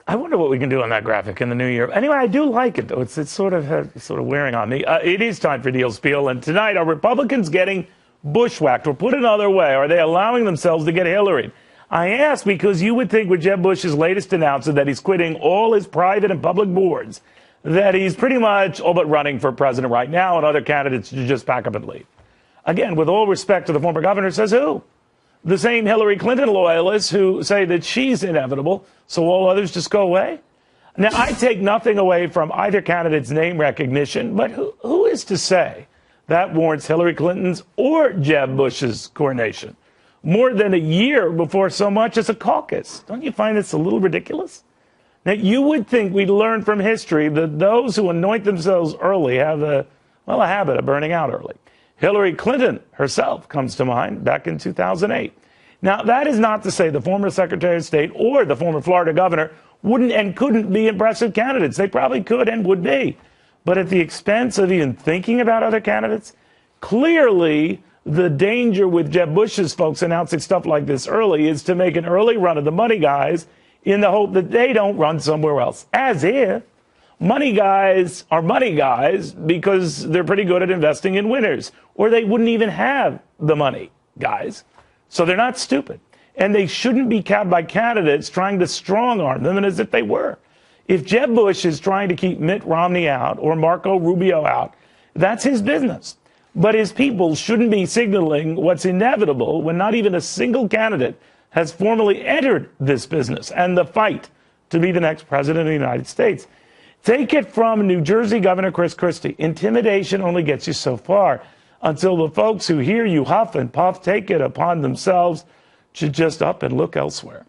I wonder what we can do on that graphic in the new year. Anyway, I do like it, though. It's sort of wearing on me. It is time for Neils Spiel, and tonight, are Republicans getting bushwhacked? Or put another way, are they allowing themselves to get Hillary? I ask because you would think with Jeb Bush's latest announcement that he's quitting all his private and public boards, that he's pretty much all but running for president right now, and other candidates just pack up and leave. Again, with all respect to the former governor, says who? The same Hillary Clinton loyalists who say that she's inevitable, so all others just go away? Now, I take nothing away from either candidate's name recognition, but who is to say that warrants Hillary Clinton's or Jeb Bush's coronation more than a year before so much as a caucus? Don't you find this a little ridiculous? Now, you would think we'd learn from history that those who anoint themselves early have a habit of burning out early. Hillary Clinton herself comes to mind back in 2008. Now, that is not to say the former Secretary of State or the former Florida governor wouldn't and couldn't be impressive candidates. They probably could and would be. But at the expense of even thinking about other candidates, clearly the danger with Jeb Bush's folks announcing stuff like this early is to make an early run of the money guys in the hope that they don't run somewhere else. As if money guys are money guys because they're pretty good at investing in winners, or they wouldn't even have the money guys. So they're not stupid. And they shouldn't be capped by candidates trying to strong arm them as if they were. If Jeb Bush is trying to keep Mitt Romney out or Marco Rubio out, that's his business. But his people shouldn't be signaling what's inevitable when not even a single candidate has formally entered this business and the fight to be the next president of the United States. Take it from New Jersey Governor Chris Christie. Intimidation only gets you so far until the folks who hear you huff and puff take it upon themselves to just up and look elsewhere.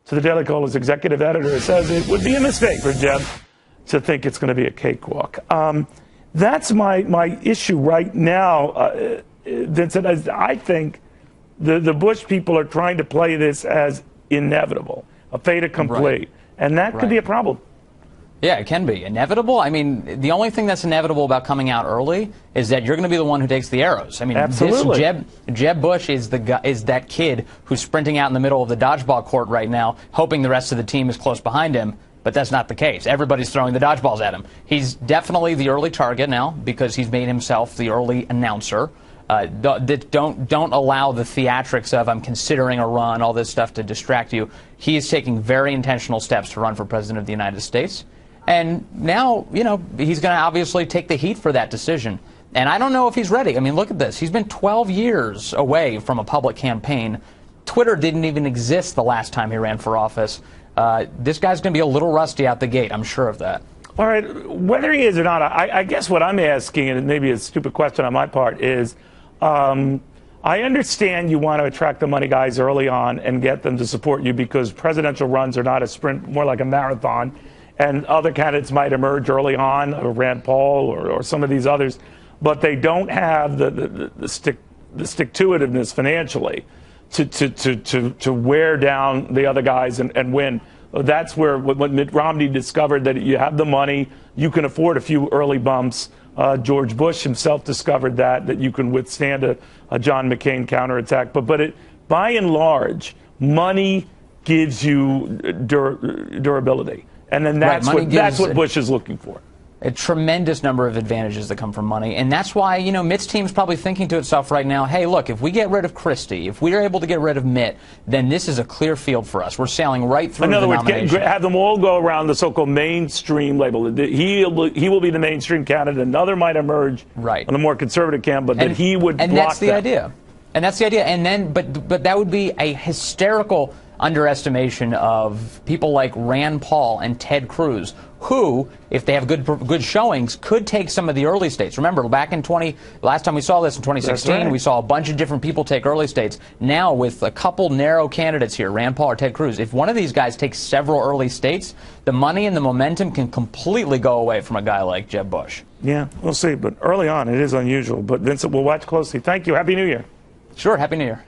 So the Daily Caller's executive editor says it would be a mistake for Jeb to think it's going to be a cakewalk. That's my issue right now, Vincent. I think the Bush people are trying to play this as inevitable, a fait accompli, right. And that could be a problem. Yeah, it can be. Inevitable? I mean, the only thing that's inevitable about coming out early is that you're going to be the one who takes the arrows. I mean, absolutely. Jeb Bush is that kid who's sprinting out in the middle of the dodgeball court right now, hoping the rest of the team is close behind him. But that's not the case. Everybody's throwing the dodgeballs at him. He's definitely the early target now because he's made himself the early announcer. Don't allow the theatrics of I'm considering a run, all this stuff to distract you. He is taking very intentional steps to run for president of the United States. And now, you know, he's going to obviously take the heat for that decision. And I don't know if he's ready. I mean, look at this. He's been 12 years away from a public campaign. Twitter didn't even exist the last time he ran for office. This guy's going to be a little rusty out the gate. I'm sure of that. All right. Whether he is or not, I guess what I'm asking, and maybe a stupid question on my part, is I understand you want to attract the money guys early on and get them to support you because presidential runs are not a sprint, more like a marathon. And other candidates might emerge early on, or Rand Paul or some of these others, but they don't have the stick-to-itiveness financially to wear down the other guys and win. That's where when Mitt Romney discovered that you have the money, you can afford a few early bumps. George Bush himself discovered that you can withstand a John McCain counterattack. But by and large, money gives you durability. And then that's what Bush is looking for. A tremendous number of advantages that come from money. And that's why, you know, Mitt's team's probably thinking to itself right now, hey, look, if we get rid of Christie, if we are able to get rid of Mitt, then this is a clear field for us. We're sailing right through the nomination. In other words, have them all go around the so-called mainstream label. He will be the mainstream candidate. Another might emerge on the more conservative camp, but that he would block them. And that's the idea. And that's the idea. And then, but that would be a hysterical underestimation of people like Rand Paul and Ted Cruz, who, if they have good showings, could take some of the early states. Remember, back in last time we saw this in 2016, we saw a bunch of different people take early states. Now, with a couple narrow candidates here, Rand Paul or Ted Cruz, if one of these guys takes several early states, the money and the momentum can completely go away from a guy like Jeb Bush. Yeah, we'll see. But early on, it is unusual. But Vincent, we'll watch closely. Thank you. Happy New Year. Sure. Happy New Year.